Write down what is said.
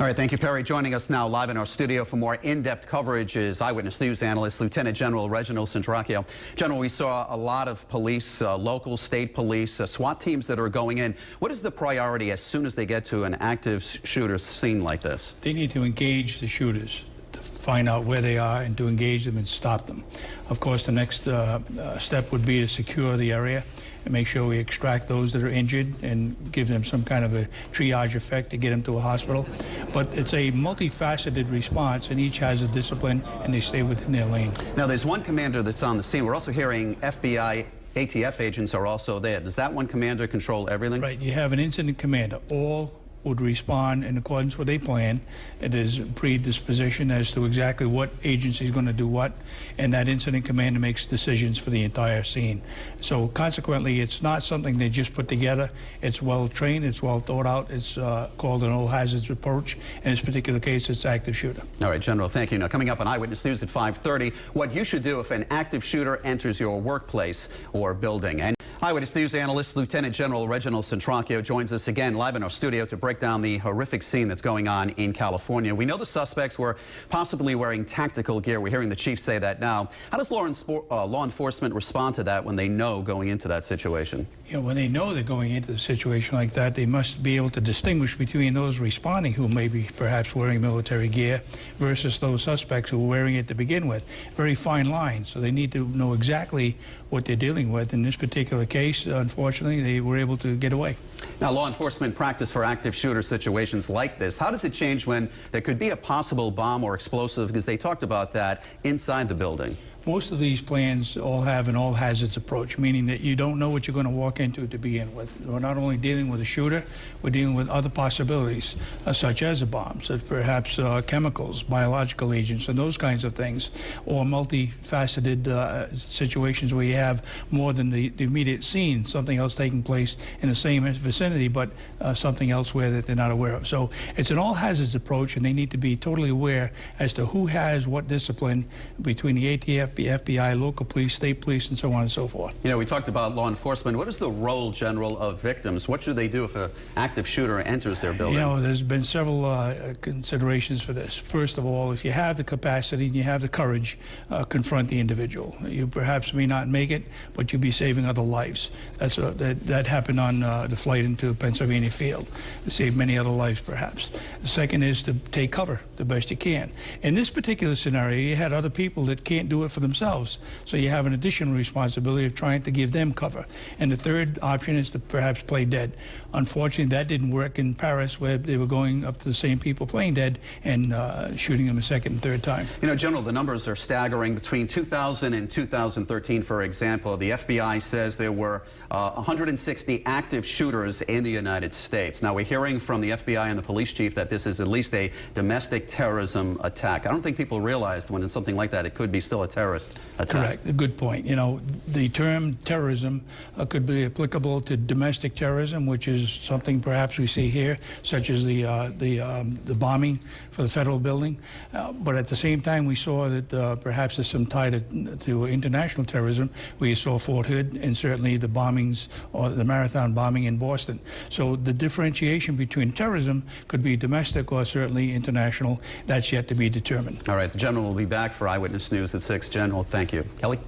All right, thank you, Perry. Joining us now live in our studio for more in-depth coverage is Eyewitness News analyst, Lieutenant General Reginald Centracchio. General, we saw a lot of police, local, state police, SWAT teams that are going in. What is the priority as soon as they get to an active shooter scene like this? They need to engage the shooters, to find out where they are and to engage them and stop them. Of course, the next step would be to secure the area and make sure we extract those that are injured and give them some kind of a triage effect to get them to a hospital. But it's a multifaceted response, and each has a discipline, and they stay within their lane. Now, there's one commander that's on the scene. We're also hearing FBI, ATF agents are also there. Does that one commander control everything? Right. You have an incident commander. All would respond in accordance with a plan. It is predisposition as to exactly what agency is going to do what, and that incident commander makes decisions for the entire scene. So consequently, it's not something they just put together. It's well trained, it's well thought out. It's called an all hazards approach. In this particular case, it's active shooter. All right, General, thank you. Now, coming up on Eyewitness News at 5:30, what you should do if an active shooter enters your workplace or building. And Eyewitness News analyst Lieutenant General Reginald Centracchio joins us again live in our studio to break down the horrific scene that's going on in California. We know the suspects were possibly wearing tactical gear. We're hearing the chief say that now. How does law enforcement respond to that when they know going into that situation? You know, when they know they're going into a situation like that, they must be able to distinguish between those responding who may be perhaps wearing military gear versus those suspects who are wearing it to begin with. Very fine line, so they need to know exactly what they're dealing with. In this particular case, unfortunately, they were able to get away. Now, law enforcement practice for active shooter situations like this, how does it change when there could be a possible bomb or explosive, because they talked about that inside the building? Most of these plans all have an all hazards approach, meaning that you don't know what you're going to walk into to begin with. We're not only dealing with a shooter, we're dealing with other possibilities, such as a bomb, such perhaps chemicals, biological agents, and those kinds of things, or multifaceted situations where you have more than the immediate scene, something else taking place in the same vicinity, but something elsewhere that they're not aware of. So it's an all hazards approach, and they need to be totally aware as to who has what discipline between the ATF, FBI, local police, state police, and so on and so forth. You know, we talked about law enforcement. What is the role, General, of victims? What should they do if an active shooter enters their building? You know, there's been several considerations for this. First of all, if you have the capacity and you have the courage, confront the individual. You perhaps may not make it, but you'll be saving other lives. That happened on the flight into Pennsylvania Field. It saved many other lives, perhaps. The second is to take cover the best you can. In this particular scenario, you had other people that can't do it for themselves, so you have an additional responsibility of trying to give them cover. And the third option is to perhaps play dead. Unfortunately, that didn't work in Paris, where they were going up to the same people playing dead and shooting them a second and third time. You know, General, the numbers are staggering. Between 2000 and 2013, for example, the FBI says there were 160 active shooters in the United States. Now, we're hearing from the FBI and the police chief that this is at least a domestic terrorism attack. I don't think people realize when it's something like that, it could be still a terrorist attack. Correct. A good point. You know, the term terrorism could be applicable to domestic terrorism, which is something perhaps we see here, such as the bombing for the federal building. But at the same time, we saw that perhaps there's some tie to international terrorism. We saw Fort Hood and certainly the bombings or the marathon bombing in Boston. So the differentiation between terrorism could be domestic or certainly international. That's yet to be determined. All right, the General will be back for Eyewitness News at 6. General, thank you. Kelly?